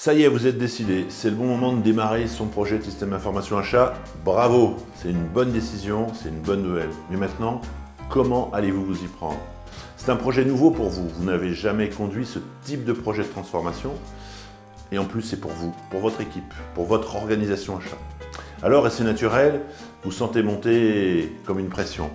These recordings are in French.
Ça y est, vous êtes décidé, c'est le bon moment de démarrer son projet de système d'information achat. Bravo, c'est une bonne décision, c'est une bonne nouvelle. Mais maintenant, comment allez-vous vous y prendre? C'est un projet nouveau pour vous, vous n'avez jamais conduit ce type de projet de transformation. Et en plus, c'est pour vous, pour votre équipe, pour votre organisation achat. Alors, et c'est naturel, vous sentez monter comme une pression.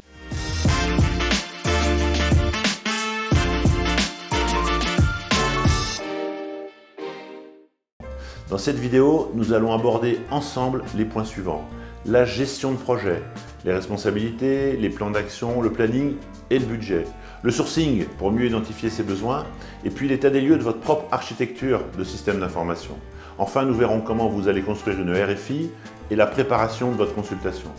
Dans cette vidéo, nous allons aborder ensemble les points suivants. La gestion de projet, les responsabilités, les plans d'action, le planning et le budget. Le sourcing pour mieux identifier ses besoins et puis l'état des lieux de votre propre architecture de système d'information. Enfin, nous verrons comment vous allez construire une RFI et la préparation de votre consultation.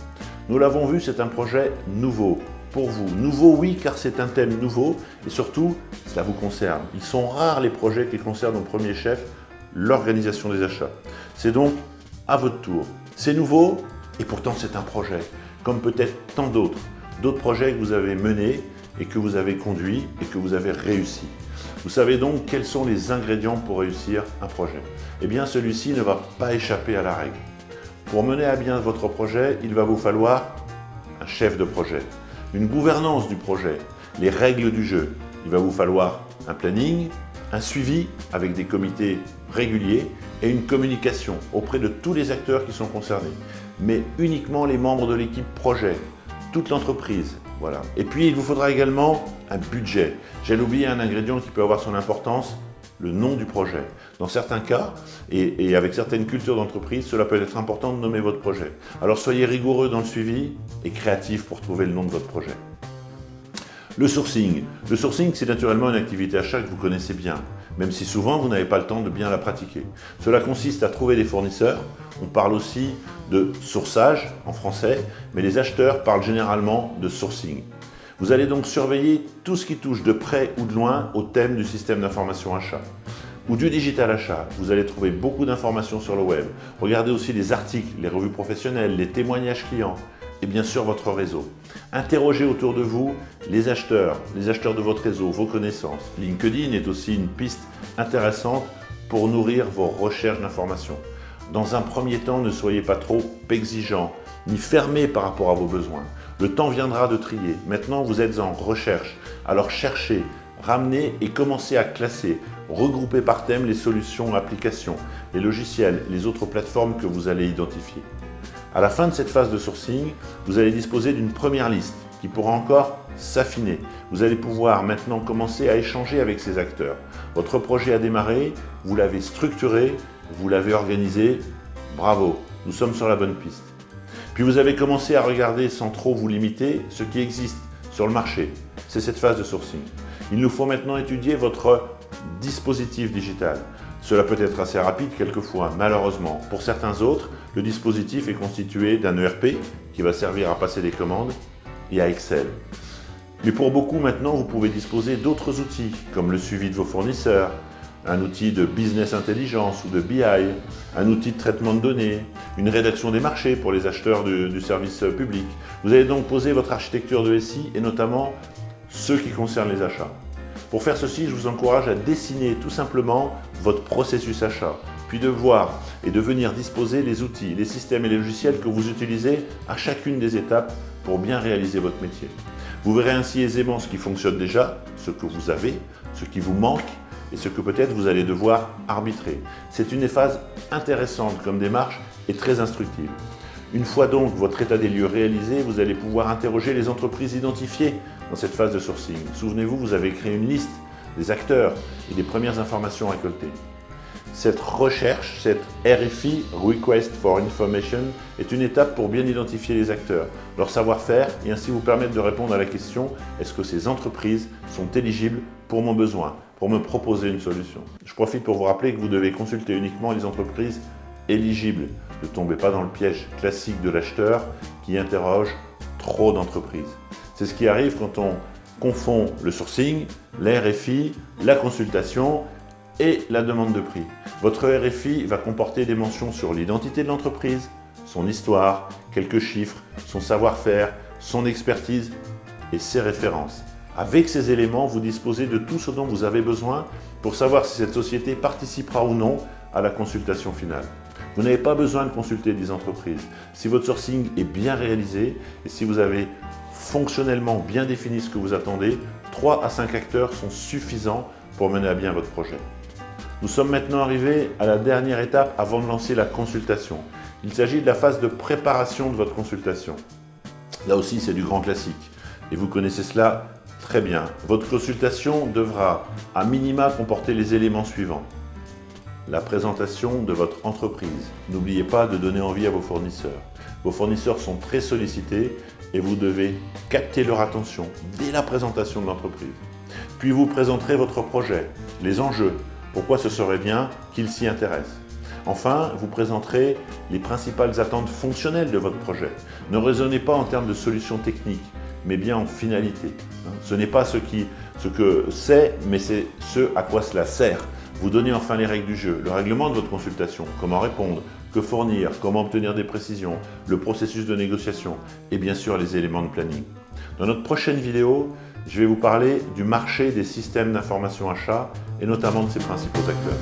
Nous l'avons vu, c'est un projet nouveau pour vous. Nouveau, oui, car c'est un thème nouveau et surtout, cela vous concerne. Ils sont rares les projets qui concernent au premier chef l'organisation des achats. C'est donc à votre tour. C'est nouveau et pourtant c'est un projet, comme peut-être tant d'autres projets que vous avez menés et que vous avez conduits et que vous avez réussi. Vous savez donc quels sont les ingrédients pour réussir un projet. Eh bien, celui-ci ne va pas échapper à la règle. Pour mener à bien votre projet, il va vous falloir un chef de projet, une gouvernance du projet, les règles du jeu. Il va vous falloir un planning, un suivi avec des comités réguliers et une communication auprès de tous les acteurs qui sont concernés, mais uniquement les membres de l'équipe projet, toute l'entreprise. Voilà. Et puis il vous faudra également un budget. J'ai oublié un ingrédient qui peut avoir son importance, le nom du projet. Dans certains cas, et avec certaines cultures d'entreprise, cela peut être important de nommer votre projet. Alors soyez rigoureux dans le suivi et créatif pour trouver le nom de votre projet. Le sourcing. Le sourcing, c'est naturellement une activité achat que vous connaissez bien, même si souvent vous n'avez pas le temps de bien la pratiquer. Cela consiste à trouver des fournisseurs. On parle aussi de sourçage en français, mais les acheteurs parlent généralement de sourcing. Vous allez donc surveiller tout ce qui touche de près ou de loin au thème du système d'information achat ou du digital achat. Vous allez trouver beaucoup d'informations sur le web. Regardez aussi les articles, les revues professionnelles, les témoignages clients et bien sûr votre réseau. Interrogez autour de vous les acheteurs de votre réseau, vos connaissances. LinkedIn est aussi une piste intéressante pour nourrir vos recherches d'informations. Dans un premier temps, ne soyez pas trop exigeant ni fermé par rapport à vos besoins. Le temps viendra de trier. Maintenant, vous êtes en recherche. Alors cherchez, ramenez et commencez à classer. Regroupez par thème les solutions, applications, les logiciels, les autres plateformes que vous allez identifier. À la fin de cette phase de sourcing, vous allez disposer d'une première liste qui pourra encore s'affiner. Vous allez pouvoir maintenant commencer à échanger avec ces acteurs. Votre projet a démarré, vous l'avez structuré, vous l'avez organisé. Bravo, nous sommes sur la bonne piste. Puis vous avez commencé à regarder sans trop vous limiter ce qui existe sur le marché. C'est cette phase de sourcing. Il nous faut maintenant étudier votre dispositif digital. Cela peut être assez rapide quelquefois, malheureusement. Pour certains autres, le dispositif est constitué d'un ERP qui va servir à passer des commandes et à Excel. Mais pour beaucoup maintenant, vous pouvez disposer d'autres outils comme le suivi de vos fournisseurs, un outil de business intelligence ou de BI, un outil de traitement de données, une rédaction des marchés pour les acheteurs du service public. Vous allez donc poser votre architecture de SI et notamment ceux qui concernent les achats. Pour faire ceci, je vous encourage à dessiner tout simplement votre processus achat, puis de voir et de venir disposer les outils, les systèmes et les logiciels que vous utilisez à chacune des étapes pour bien réaliser votre métier. Vous verrez ainsi aisément ce qui fonctionne déjà, ce que vous avez, ce qui vous manque et ce que peut-être vous allez devoir arbitrer. C'est une phase intéressante comme démarche et très instructive. Une fois donc votre état des lieux réalisé, vous allez pouvoir interroger les entreprises identifiées dans cette phase de sourcing. Souvenez-vous, vous avez créé une liste des acteurs et des premières informations récoltées. Cette recherche, cette RFI, Request for Information, est une étape pour bien identifier les acteurs, leur savoir-faire et ainsi vous permettre de répondre à la question « Est-ce que ces entreprises sont éligibles pour mon besoin, pour me proposer une solution ?» Je profite pour vous rappeler que vous devez consulter uniquement les entreprises éligibles. Ne tombez pas dans le piège classique de l'acheteur qui interroge trop d'entreprises. C'est ce qui arrive quand on confond le sourcing, la RFI, la consultation et la demande de prix. Votre RFI va comporter des mentions sur l'identité de l'entreprise, son histoire, quelques chiffres, son savoir-faire, son expertise et ses références. Avec ces éléments, vous disposez de tout ce dont vous avez besoin pour savoir si cette société participera ou non à la consultation finale. Vous n'avez pas besoin de consulter 10 entreprises. Si votre sourcing est bien réalisé et si vous avez fonctionnellement bien défini ce que vous attendez, 3 à 5 acteurs sont suffisants pour mener à bien votre projet. Nous sommes maintenant arrivés à la dernière étape avant de lancer la consultation. Il s'agit de la phase de préparation de votre consultation. Là aussi, c'est du grand classique et vous connaissez cela très bien. Votre consultation devra à minima comporter les éléments suivants. La présentation de votre entreprise. N'oubliez pas de donner envie à vos fournisseurs. Vos fournisseurs sont très sollicités et vous devez capter leur attention dès la présentation de l'entreprise. Puis vous présenterez votre projet, les enjeux, pourquoi ce serait bien qu'ils s'y intéressent. Enfin, vous présenterez les principales attentes fonctionnelles de votre projet. Ne raisonnez pas en termes de solutions techniques, mais bien en finalité. Ce n'est pas ce que c'est, mais c'est ce à quoi cela sert. Vous donnez enfin les règles du jeu, le règlement de votre consultation, comment répondre, que fournir, comment obtenir des précisions, le processus de négociation et bien sûr les éléments de planning. Dans notre prochaine vidéo, je vais vous parler du marché des systèmes d'information achat et notamment de ses principaux acteurs.